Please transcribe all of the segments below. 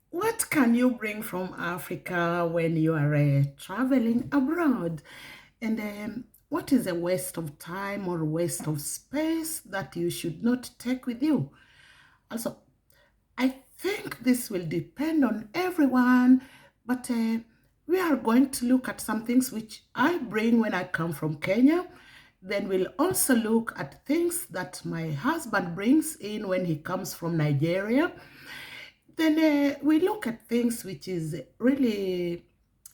What can you bring from Africa when you are traveling abroad? And what is a waste of time or waste of space that you should not take with you? Also, I think this will depend on everyone, but we are going to look at some things which I bring when I come from Kenya. Then we'll also look at things that my husband brings in when he comes from Nigeria. Then we look at things which is really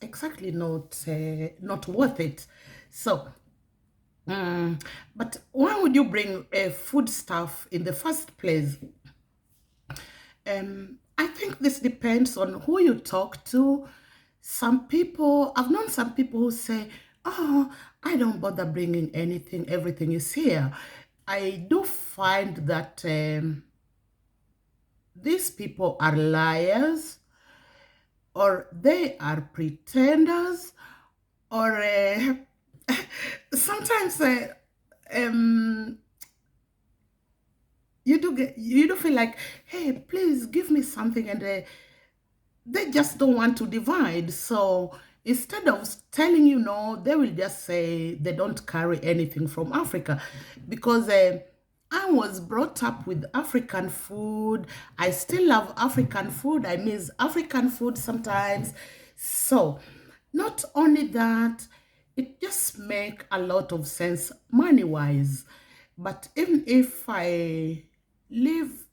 exactly not worth it. So, mm, but why would you bring food stuff in the first place? I think this depends on who you talk to. Some people, I've known some people who say, "Oh, I don't bother bringing anything, everything is here." I do find that these people are liars, or they are pretenders, or sometimes um, you do feel like, hey, please give me something, and they just don't want to divide. So instead of telling you no, they will just say they don't carry anything from Africa because I was brought up with African food. I still love African food. I miss African food sometimes. So not only that, it just make a lot of sense money wise. But even if I leave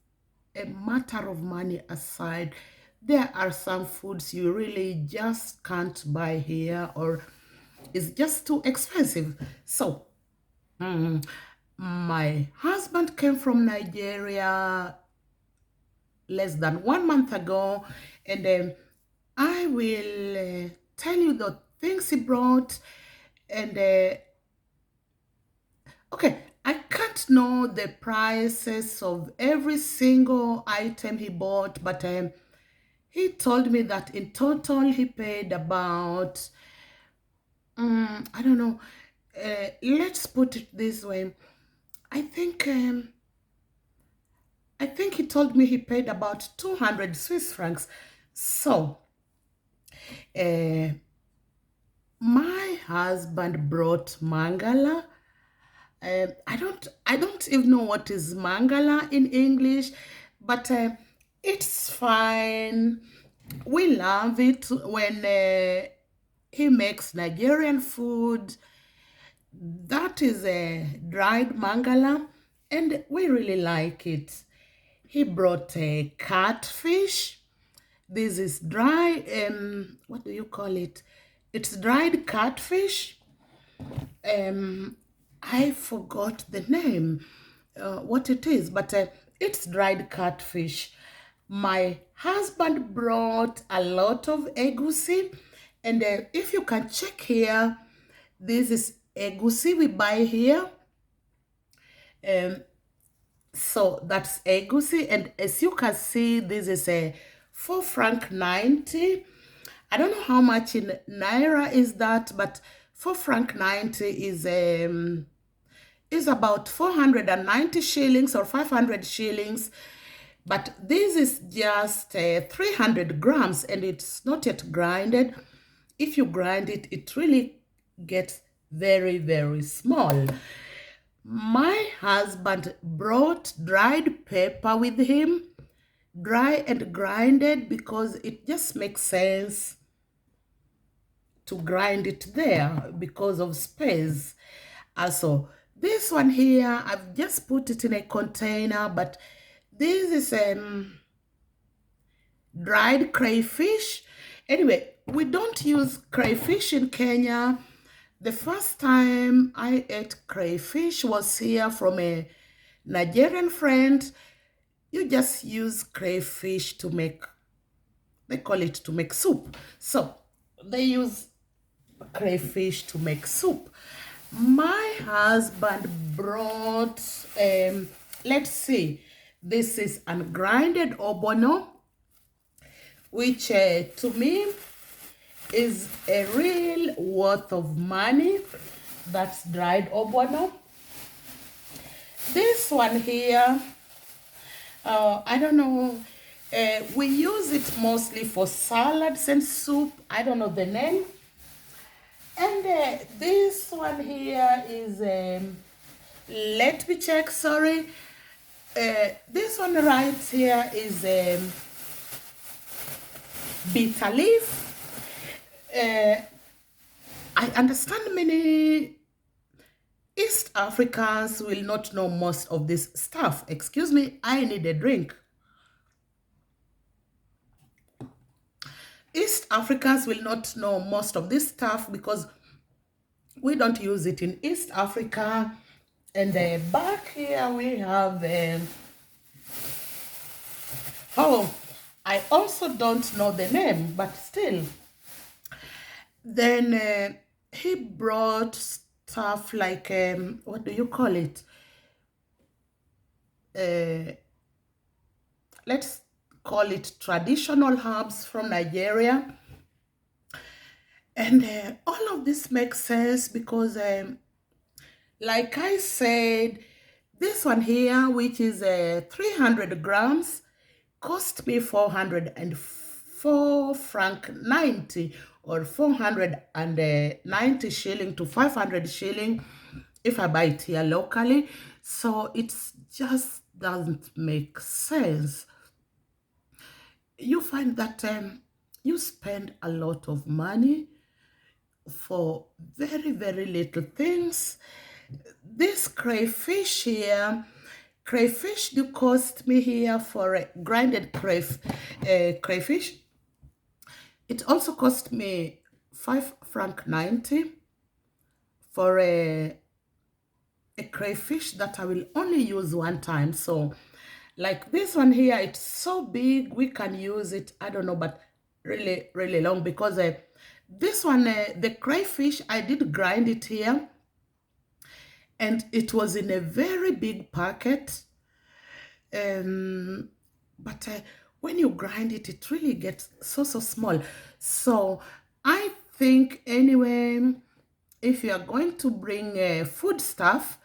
a matter of money aside, there are some foods you really just can't buy here, or it's just too expensive. So, my husband came from Nigeria less than 1 month ago, and I will tell you the things he brought. And okay, I can't know the prices of every single item he bought, but he told me that in total he paid about, I don't know, let's put it this way. I think I think he told me he paid about 200 Swiss francs. So, uh, my husband brought mangala. I don't even know what is mangala in English, but it's fine. We love it when he makes Nigerian food. That is a dried mangala, and we really like it. He brought a catfish. This is dry, what do you call it? It's dried catfish. Um, I forgot the name, what it is, but it's dried catfish. My husband brought a lot of egusi, and if you can check here, this is egusi we buy here. Um, so that's egusi, and as you can see, this is a 4 franc 90. I don't know how much in naira is that, but 4 franc 90 is about 490 shillings or 500 shillings. But this is just 300 grams, and it's not yet grinded. If you grind it, it really gets very, very small. My husband brought dried pepper with him, dry and grinded, because it just makes sense to grind it there because of space. Also, this one here, I've just put it in a container, but this is dried crayfish. Anyway, we don't use crayfish in Kenya. The first time I ate crayfish was here from a Nigerian friend. You just use crayfish to make, they call it to make soup. So they use crayfish to make soup. My husband brought, let's see, this is ungrinded obono, which to me is a real worth of money. That's dried obono. This one here, I don't know, We use it mostly for salads and soup. I don't know the name. And this one here is, let me check, sorry. This one right here is bitter leaf. I understand many East Africans will not know most of this stuff. Excuse me, I need a drink. East Africans will not know most of this stuff because we don't use it in East Africa. And back here we have, oh, I also don't know the name, but still. Then he brought stuff like, what do you call it? Let's call it traditional herbs from Nigeria. And all of this makes sense because, like I said, this one here, which is 300 grams, cost me 404 franc 90 or 490 shilling to 500 shilling if I buy it here locally. So it just doesn't make sense. You find that you spend a lot of money for very, very little things. This crayfish here, crayfish do cost me here for a grinded crayfish. It also cost me 5 franc 90 for a crayfish that I will only use one time. So like this one here, it's so big, we can use it, I don't know, but really, really long because this one, the crayfish, I did grind it here and it was in a very big packet. But when you grind it, it really gets so small. So I think anyway, if you are going to bring food stuff,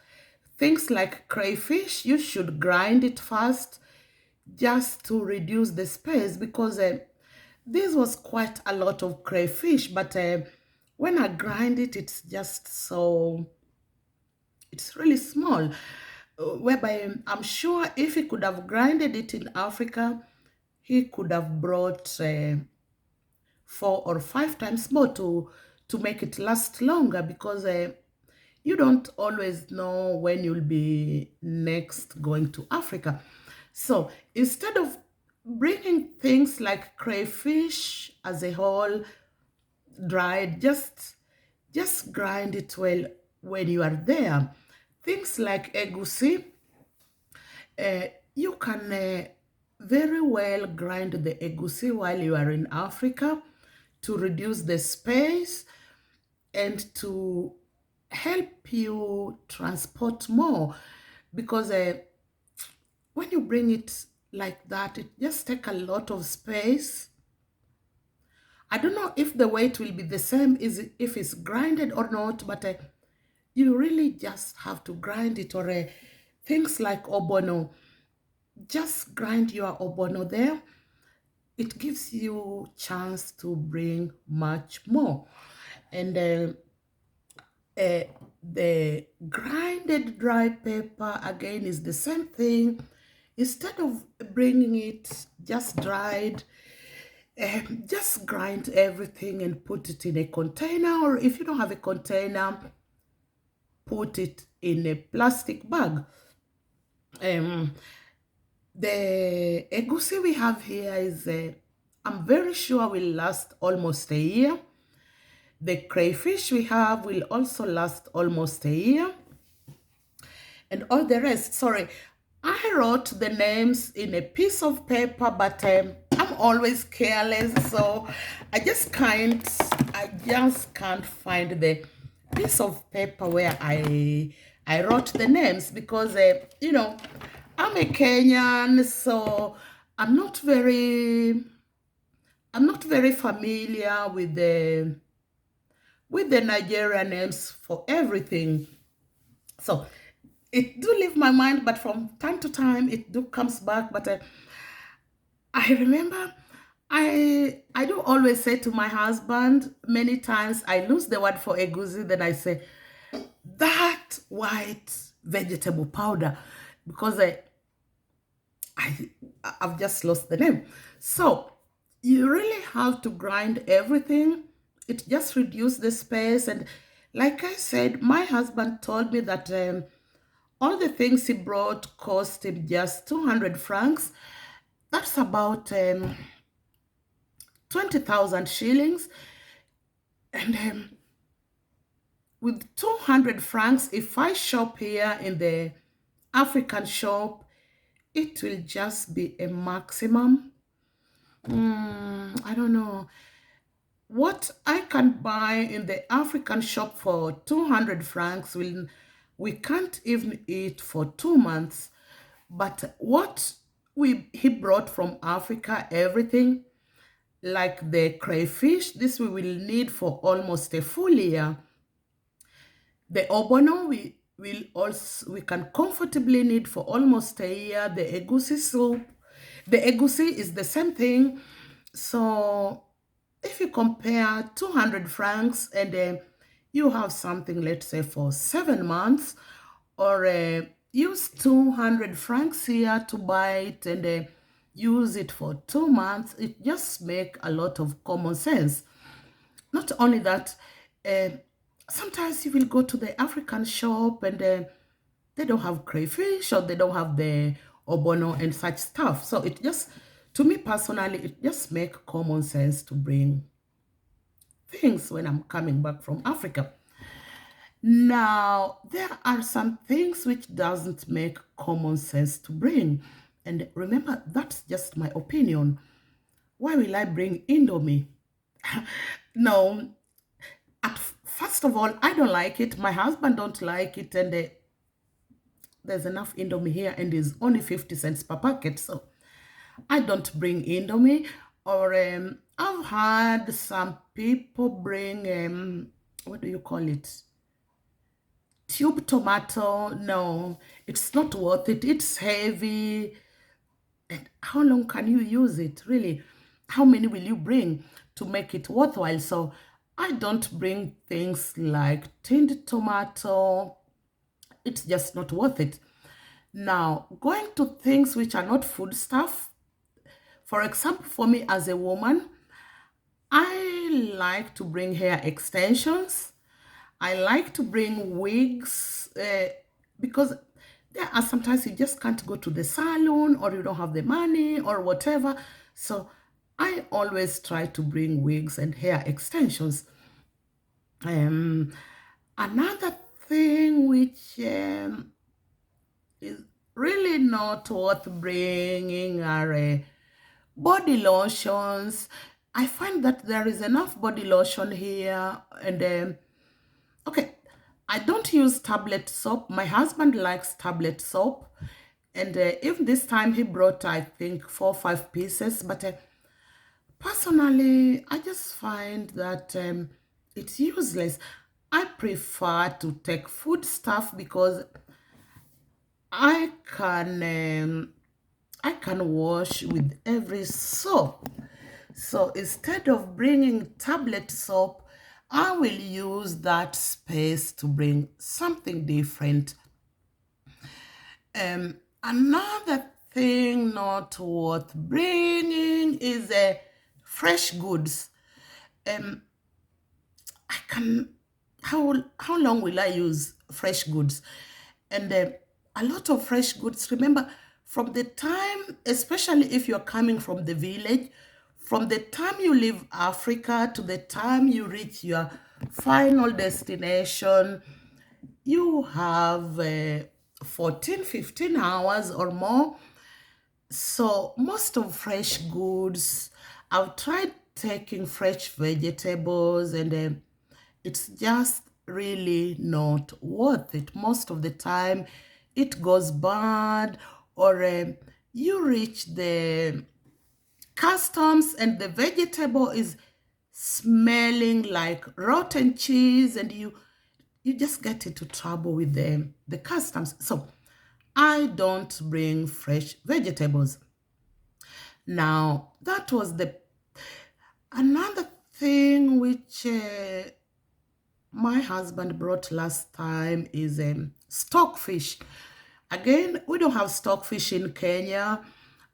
things like crayfish, you should grind it first just to reduce the space because this was quite a lot of crayfish, but when I grind it, it's just so, it's really small. Whereby I'm sure if he could have grinded it in Africa, he could have brought 4 or 5 times more to make it last longer because you don't always know when you'll be next going to Africa. So instead of bringing things like crayfish as a whole dried, just grind it well when you are there. Things like egusi, you can very well grind the egusi while you are in Africa to reduce the space and to help you transport more because when you bring it like that, it just takes a lot of space. I don't know if the weight will be the same if it's grinded or not, but you really just have to grind it. Or things like obono, just grind your obono there. It gives you chance to bring much more. And the grinded dry pepper again is the same thing. Instead of bringing it just dried, just grind everything and put it in a container, or if you don't have a container, put it in a plastic bag. The egusi we have here is, I'm very sure will last almost a year. The crayfish we have will also last almost a year. And all the rest, sorry, I wrote the names in a piece of paper, but I'm always careless, so I just can't find the piece of paper where I wrote the names because you know, I'm a Kenyan, so I'm not very familiar with the Nigerian names for everything. So it do leave my mind, but from time to time it do comes back. But I remember I do always say to my husband many times I lose the word for egusi, then I say that white vegetable powder because I I've just lost the name. So you really have to grind everything. It just reduces the space. And like I said, my husband told me that all the things he brought cost him just 200 francs. That's about 20,000 shillings. And with 200 francs, if I shop here in the African shop, it will just be a maximum. I don't know. What I can buy in the African shop for 200 francs we can't even eat for 2 months. But what he brought from Africa, everything like the crayfish, this we will need for almost a full year. The obono we can comfortably need for almost a year. The egusi soup, the egusi is the same thing. So if you compare 200 francs and you have something, let's say for 7 months, or use 200 francs here to buy it and use it for 2 months, it just make a lot of common sense. Not only that, uh, sometimes you will go to the African shop and they don't have crayfish or they don't have the obono and such stuff. So it just, to me personally, it just make common sense to bring things when I'm coming back from Africa. Now, there are some things which doesn't make common sense to bring. And remember, that's just my opinion. Why will I bring Indomie? No, first of all, I don't like it. My husband don't like it, and there's enough Indomie here, and it's only 50 cents per packet. So I don't bring Indomie. Or I've had some people bring what do you call it? Tube tomato. No, it's not worth it. It's heavy. And how long can you use it? Really, how many will you bring to make it worthwhile? So I don't bring things like tinned tomato. It's just not worth it. Now, going to things which are not food stuff, for example, for me as a woman, I like to bring hair extensions. I like to bring wigs because there are sometimes you just can't go to the salon or you don't have the money or whatever. So I always try to bring wigs and hair extensions. Um, Another thing which is really not worth bringing are body lotions. I find that there is enough body lotion here, and okay, I don't use tablet soap. My husband likes tablet soap, and even this time he brought, I think, 4 or 5 pieces. But personally, I just find that it's useless. I prefer to take food stuff because I can I can wash with every soap. So instead of bringing tablet soap, I will use that space to bring something different. Another thing not worth bringing is fresh goods. Um, I can how long will I use fresh goods? And a lot of fresh goods. Remember, from the time, especially if you're coming from the village, from the time you leave Africa to the time you reach your final destination, you have 14, 15 hours or more. So most of fresh goods, I've tried taking fresh vegetables and it's just really not worth it. Most of the time it goes bad or you reach the customs and the vegetable is smelling like rotten cheese and you just get into trouble with the customs. So I don't bring fresh vegetables. Now, that was the another thing which my husband brought last time is stockfish. Again, we don't have stockfish in Kenya,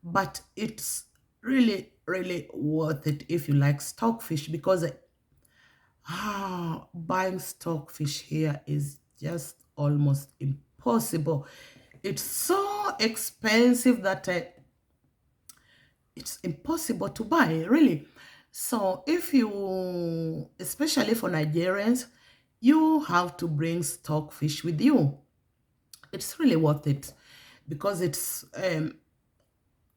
but it's really, really worth it if you like stockfish because buying stockfish here is just almost impossible. It's so expensive that it's impossible to buy, really. So if you, especially for Nigerians, you have to bring stockfish with you. It's really worth it because it's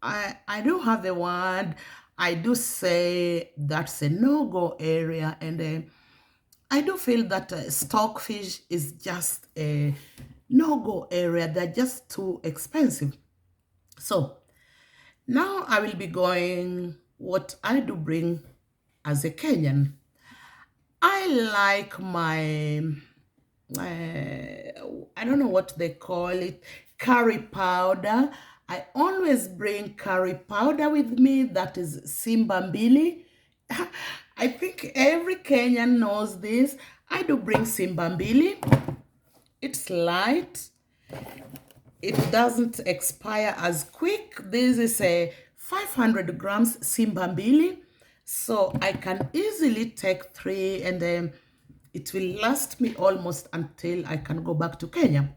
I do have a word. I do say that's a no-go area, and I do feel that stockfish is just a no-go area. They're just too expensive. So now I will be going what I do bring as a Kenyan. I like my, I don't know what they call it, curry powder. I always bring curry powder with me. That is Simbambili. I think every Kenyan knows this. I do bring Simbambili. It's light. It doesn't expire as quick. This is a 500 grams Simbambili. So I can easily take 3 and then it will last me almost until I can go back to Kenya.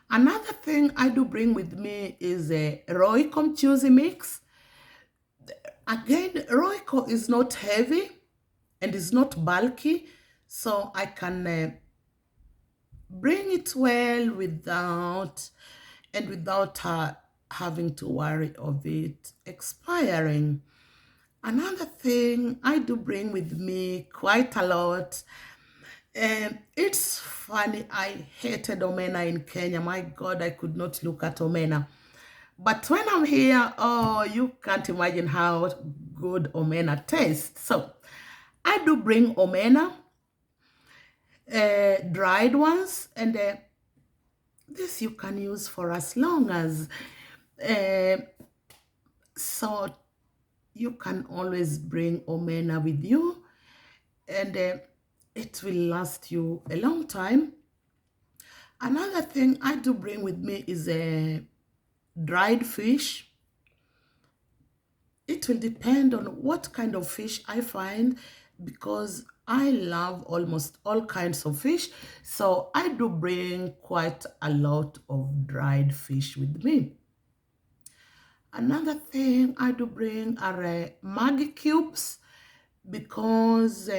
Another thing I do bring with me is a Royco mchuzi mix. Again, Royco is not heavy and is not bulky, so I can bring it well without having to worry of it expiring. Another thing I do bring with me quite a lot. It's funny, I hated omena in Kenya. My God, I could not look at omena. But when I'm here, oh, you can't imagine how good omena tastes. So I do bring omena, dried ones, and this you can use for as long as, so you can always bring omena with you and it will last you a long time. Another thing I do bring with me is a dried fish. It will depend on what kind of fish I find because I love almost all kinds of fish. So I do bring quite a lot of dried fish with me. Another thing I do bring are Maggi cubes because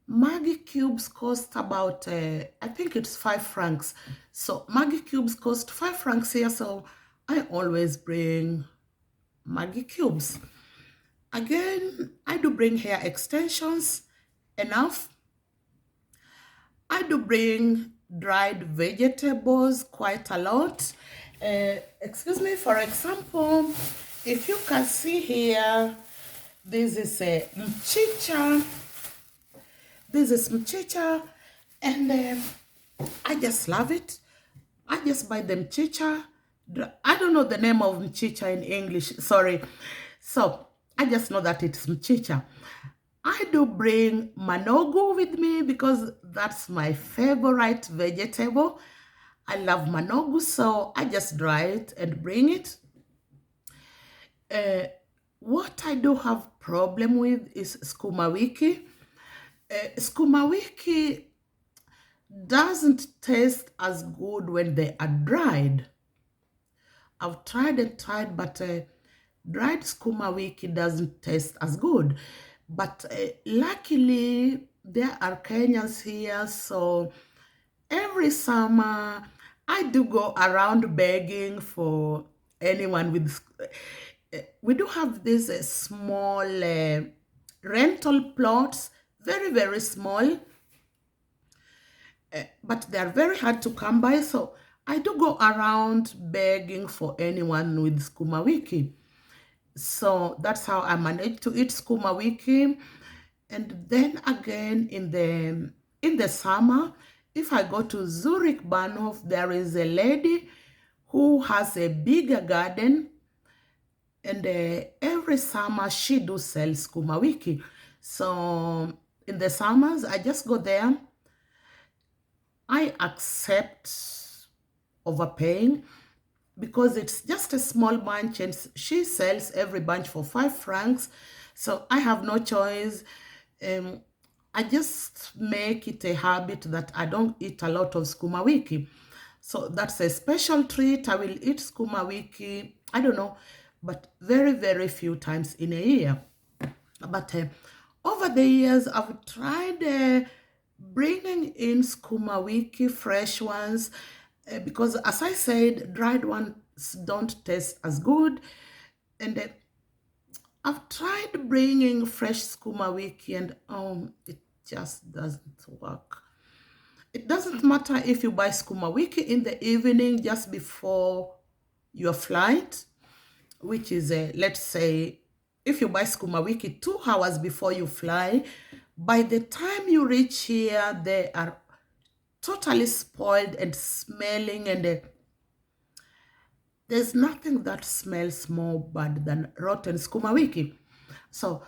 Maggi cubes cost about, I think it's 5 francs. So Maggi cubes cost 5 francs here. So I always bring Maggi cubes. Again, I do bring hair extensions, enough. I do bring dried vegetables quite a lot. Excuse me, for example, if you can see here, this is a mchicha. This is mchicha, and I just love it. I just buy the mchicha. I don't know the name of mchicha in English, sorry. So I just know that it's mchicha. I do bring manogu with me because that's my favorite vegetable. I love manogu, so I just dry it and bring it. What I do have problem with is skumawiki. Skumawiki doesn't taste as good when they are dried. I've tried and tried, but dried skumawiki doesn't taste as good. But luckily, there are Kenyans here, so every summer I do go around begging for anyone with. We do have these small rental plots, very, very small, but they are very hard to come by. So I do go around begging for anyone with skumawiki. So that's how I manage to eat skumawiki. And then again in the summer, if I go to Zurich Bahnhof, there is a lady who has a bigger garden. And every summer she do sell skuma wiki. So in the summers, I just go there. I accept overpaying because it's just a small bunch and she sells every bunch for 5 francs. So I have no choice. Um, I just make it a habit that I don't eat a lot of skuma wiki. So that's a special treat. I will eat skuma wiki, I don't know, but very, very few times in a year. But over the years, I've tried bringing in skuma wiki, fresh ones, because as I said, dried ones don't taste as good. And I've tried bringing fresh skuma wiki, and it just doesn't work. It doesn't matter if you buy skuma wiki in the evening just before your flight, which is, let's say, if you buy skuma wiki 2 hours before you fly, by the time you reach here, they are totally spoiled and smelling, and there's nothing that smells more bad than rotten skuma wiki. So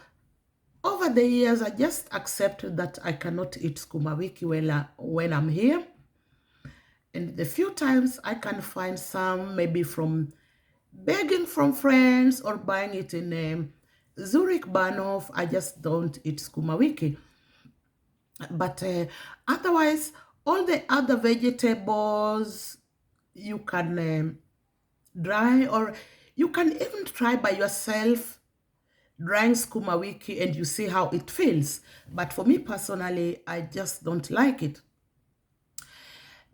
over the years, I just accepted that I cannot eat skuma wiki when I'm here. And the few times I can find some, maybe from begging from friends or buying it in Zurich Bahnhof, I just don't eat skuma wiki. But otherwise, all the other vegetables you can dry, or you can even try by yourself drying skuma wiki and you see how it feels. But for me personally, I just don't like it.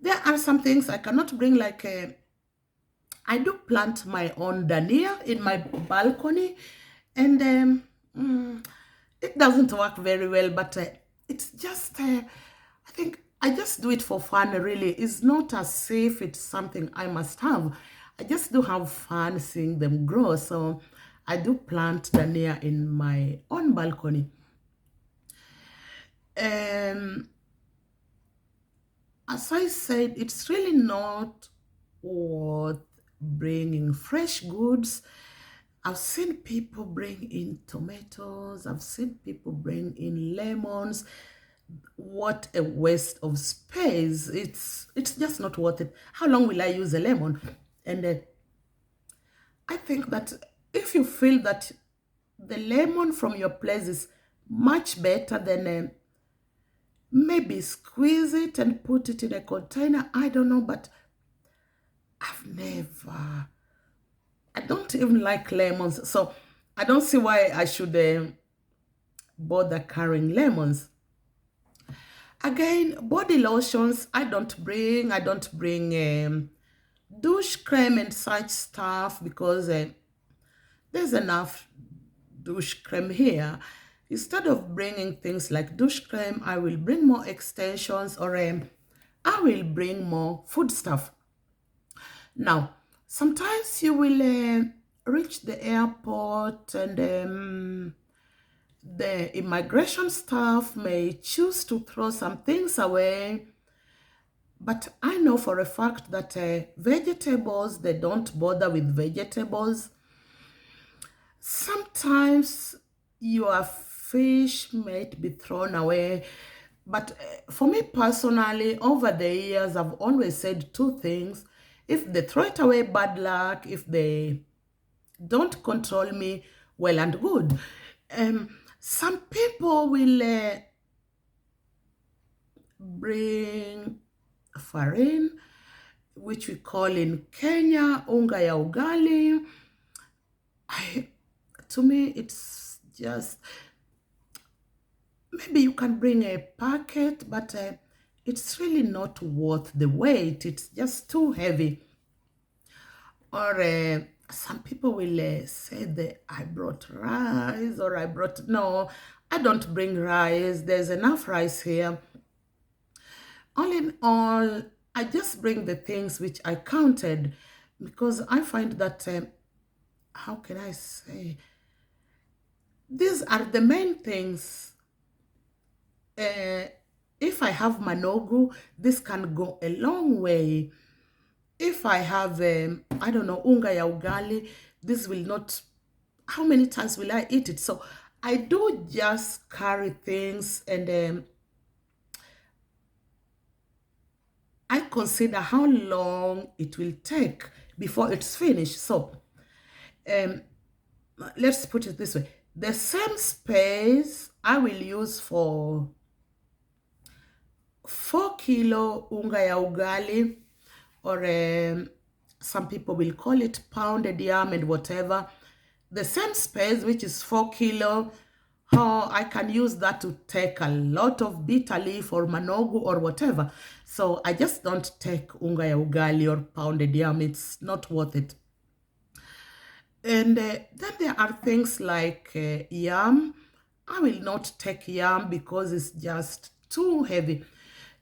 There are some things I cannot bring, like I do plant my own dania in my balcony, and it doesn't work very well, but it's just, I think I just do it for fun, really. It's not as if it's something I must have. I just do have fun seeing them grow. So I do plant dania in my own balcony. Um, as I said, it's really not worth bringing fresh goods. I've seen people bring in tomatoes. I've seen people bring in lemons. What a waste of space. It's just not worth it. How long will I use a lemon? And I think that if you feel that the lemon from your place is much better, then maybe squeeze it and put it in a container. I don't know, but I've never, I don't even like lemons. So I don't see why I should bother carrying lemons. Again, body lotions, I don't bring douche cream and such stuff, because there's enough douche cream here. Instead of bringing things like douche cream, I will bring more extensions, or I will bring more food stuff. Now, sometimes you will reach the airport, and the immigration staff may choose to throw some things away. But I know for a fact that vegetables, they don't bother with vegetables. Sometimes your fish might be thrown away. But for me personally, over the years, I've always said two things. If they throw it away, bad luck. If they don't control me, well and good. Some people will bring farin, which we call in Kenya unga ya ugali. To me, it's just, maybe you can bring a packet, but it's really not worth the weight. It's just too heavy. Or some people will say that I brought rice, or I brought, no, I don't bring rice. There's enough rice here. All in all, I just bring the things which I counted, because I find that, how can I say, these are the main things. Uh, if I have manogu, this can go a long way. If I have, I don't know, unga ya ugali, this will not how many times will I eat it? So I do just carry things, and I consider how long it will take before it's finished. So um, let's put it this way. The same space I will use for 4 kilo unga ya ugali, or some people will call it pounded yam and whatever. The same space, which is 4 kilo, how I can use that to take a lot of bitter leaf or manogu or whatever. So I just don't take unga ya ugali or pounded yam. It's not worth it. And then there are things like yam. I will not take yam because it's just too heavy.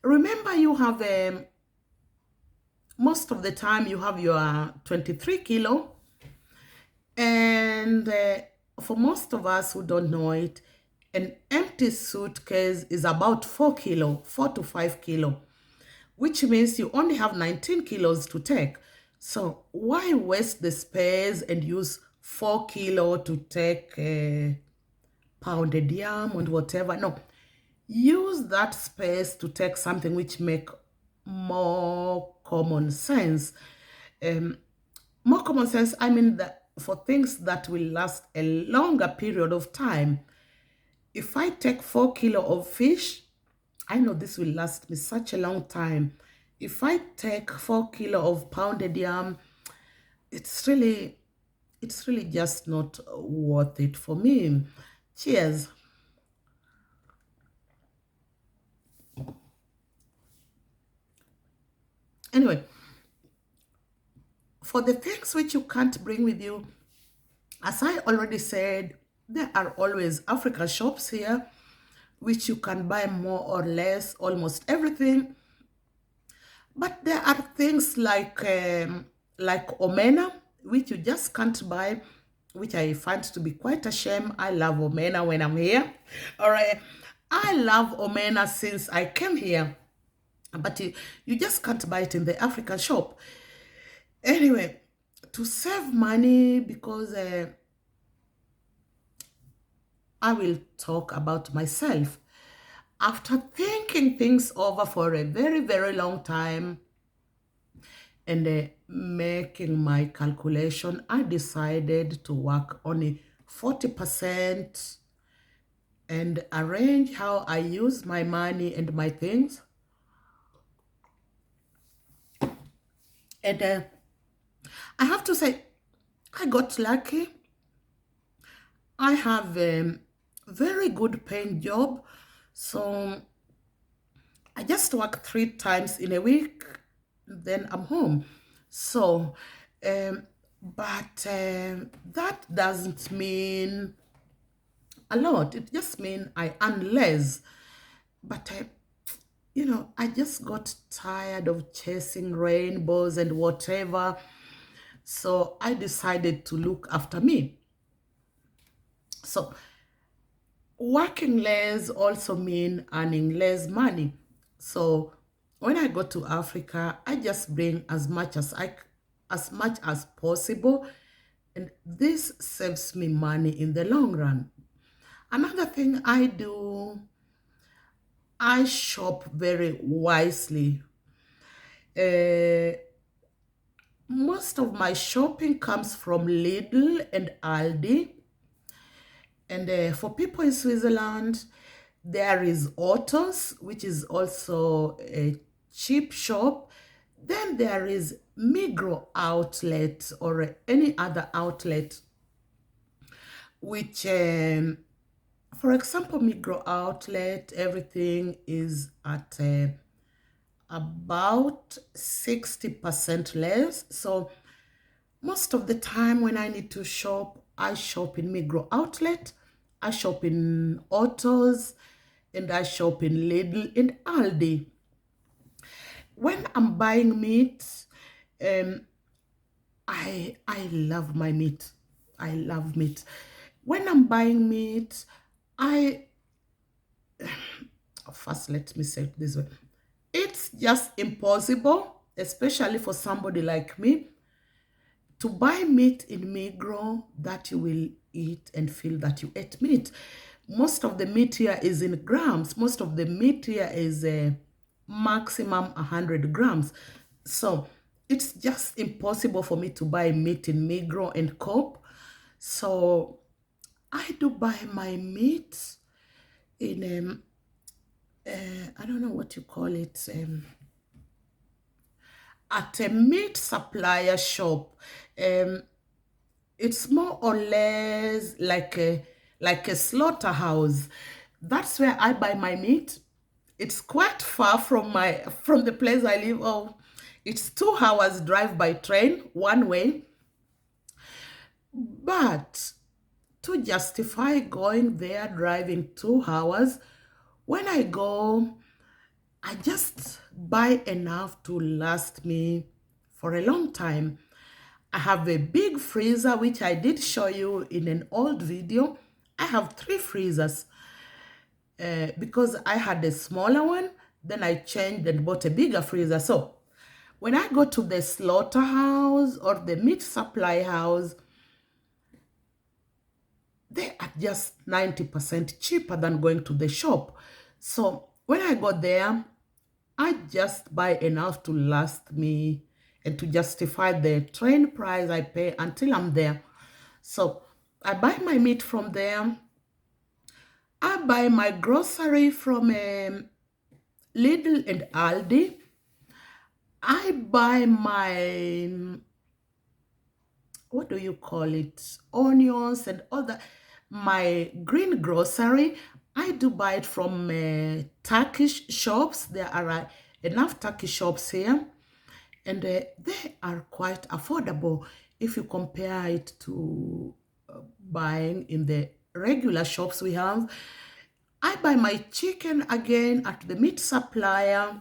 Remember, you have most of the time you have your 23 kilo, and for most of us who don't know it, an empty suitcase is about 4 kilo, 4 to 5 kilo, which means you only have 19 kilos to take. So why waste the space and use 4 kilo to take pounded yam and whatever? No, use that space to take something which make more common sense. Um, More common sense, I mean, that for things that will last a longer period of time. If I take 4 kilo of fish, I know this will last me such a long time. If I take 4 kilo of pounded yam, it's really just not worth it for me. Cheers. Anyway, for the things which you can't bring with you, as I already said, there are always African shops here which you can buy more or less almost everything. But there are things like omena, which you just can't buy, which I find to be quite a shame. I love omena when I'm here. All right. I love omena since I came here, but you just can't buy it in the African shop. Anyway, to save money, because I will talk about myself. After thinking things over for a very, very long time, and making my calculation, I decided to work only 40% and arrange how I use my money and my things. And I have to say, I got lucky. I have a very good paying job. So I just work 3 times in a week, then I'm home. So, but that doesn't mean a lot. It just means I earn less. But I just got tired of chasing rainbows and whatever. So I decided to look after me. So working less also mean earning less money. So when I go to Africa, I just bring as much as possible, and this saves me money in the long run. Another thing I do, I shop very wisely. Uh, Most of my shopping comes from Lidl and Aldi. And for people in Switzerland, there is Autos, which is also a cheap shop. Then there is Migro outlet, or any other outlet, which, for example, Migro outlet, everything is at about 60% less. So most of the time when I need to shop, I shop in Migro outlet, I shop in Autos, and I shop in Lidl and Aldi. When I'm buying meat, um, I love my meat. I love meat. When I'm buying meat, I first let me say it this way. It's just impossible, especially for somebody like me, to buy meat in Migros that you will eat and feel that you ate meat. Most of the meat here is in grams. Most of the meat here is maximum 100 grams. So it's just impossible for me to buy meat in Migros and Coop. So I do buy my meat in I don't know what you call it, at a meat supplier shop. Um, it's more or less like a slaughterhouse. That's where I buy my meat. It's quite far from the place I live. Oh, it's 2 hours drive by train one way. But to justify going there driving 2 hours, when I go, I just buy enough to last me for a long time. I have a big freezer, which I did show you in an old video. I have 3 freezers because I had a smaller one. Then I changed and bought a bigger freezer. So when I go to the slaughterhouse or the meat supply house, they are just 90% cheaper than going to the shop. So when I go there, I just buy enough to last me and to justify the train price I pay until I'm there. So I buy my meat from there. I buy my grocery from Lidl and Aldi. I buy my, what do you call it, onions and all that. My green grocery, I do buy it from Turkish shops. There are enough Turkish shops here, and they are quite affordable if you compare it to buying in the regular shops we have. I buy my chicken again at the meat supplier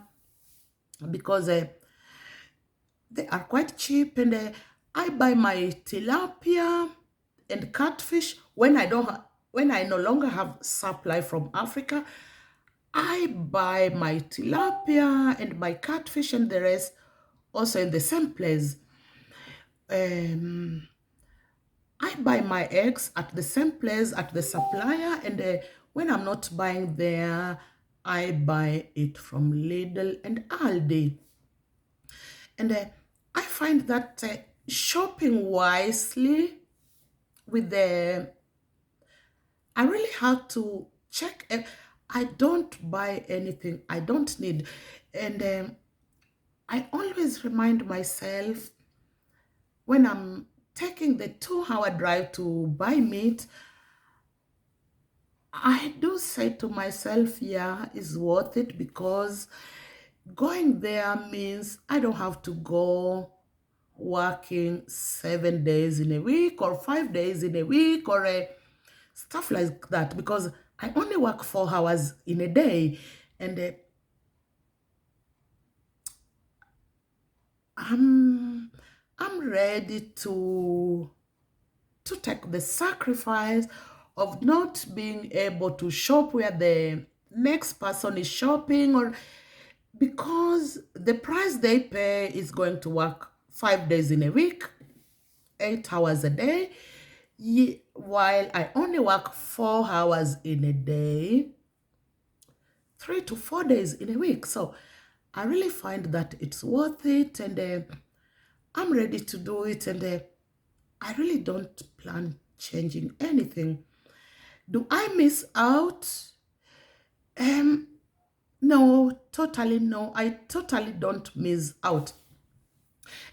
because they are quite cheap, and I buy my tilapia and catfish when when I no longer have supply from Africa. I buy my tilapia and my catfish and the rest also in the same place. Um, I buy my eggs at the same place at the supplier, and when I'm not buying there, I buy it from Lidl and Aldi. And I find that shopping wisely with the, I really have to check. I don't buy anything I don't need. And I always remind myself when I'm taking the 2 hour drive to buy meat, I do say to myself, yeah, it's worth it because going there means I don't have to go working 7 days in a week or 5 days in a week or stuff like that because I only work 4 hours in a day, and I'm I'm ready to take the sacrifice of not being able to shop where the next person is shopping, or because the price they pay is going to work 5 days in a week, 8 hours a day, while I only work 4 hours in a day, 3 to 4 days in a week. So I really find that it's worth it, and I'm ready to do it, and I really don't plan changing anything. Do I miss out? Um, no, totally no. I totally don't miss out.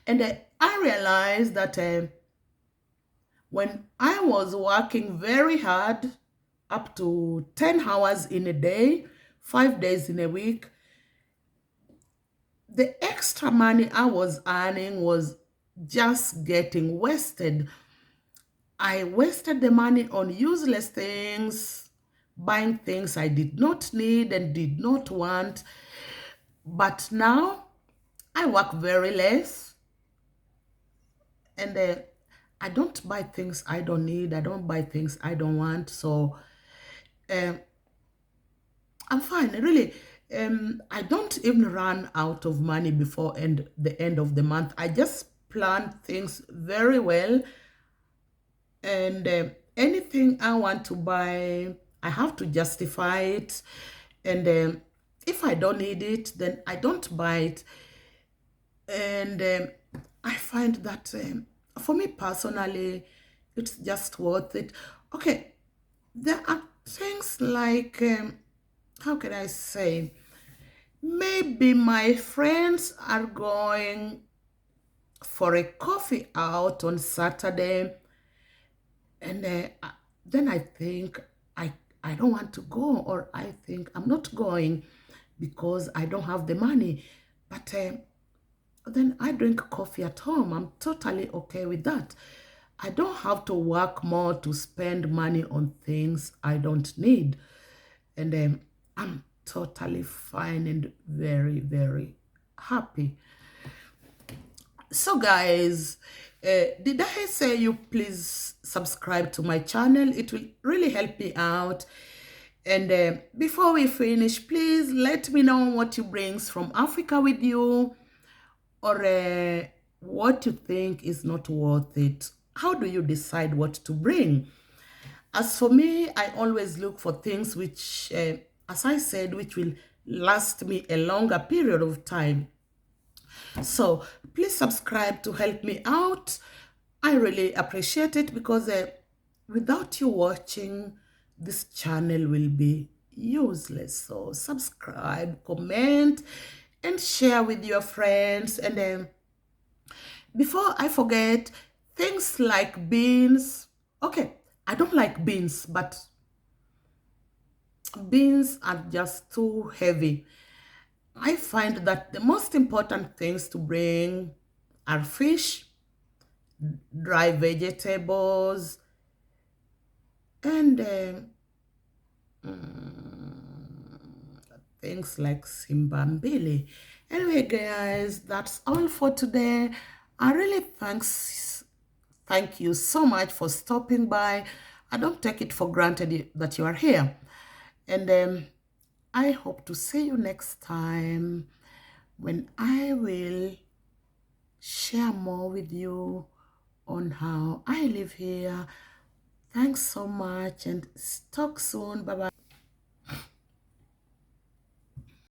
And I realized that when I was working very hard, up to 10 hours in a day, 5 days in a week, the extra money I was earning was just getting wasted. I wasted the money on useless things, buying things I did not need and did not want. But now I work very less, and I don't buy things I don't need. I don't buy things I don't want. So um, I'm fine. Really, I don't even run out of money before the end of the month. I just plan things very well, and anything I want to buy, I have to justify it. And if I don't need it, then I don't buy it. And I find that for me personally, it's just worth it. Okay, there are things like, how can I say, maybe my friends are going for a coffee out on Saturday, and then I think I I don't want to go, or I think I'm not going because I don't have the money. But then I drink coffee at home. I'm totally okay with that. I don't have to work more to spend money on things I don't need. And I'm totally fine and very, very happy. So, guys, did I say you please subscribe to my channel? It will really help me out. And before we finish, please let me know what you brings from Africa with you, or what you think is not worth it. How do you decide what to bring? As for me, I always look for things which, as I said, which will last me a longer period of time. So please subscribe to help me out. I really appreciate it, because without you watching, this channel will be useless. So subscribe, comment, and share with your friends. And before I forget, things like beans. Okay, I don't like beans, but beans are just too heavy. I find that the most important things to bring are fish, dry vegetables, and things like simbambili. Anyway, guys, that's all for today. I really thank you so much for stopping by. I don't take it for granted that you are here. And I hope to see you next time, when I will share more with you on how I live here. Thanks so much, and talk soon. Bye bye.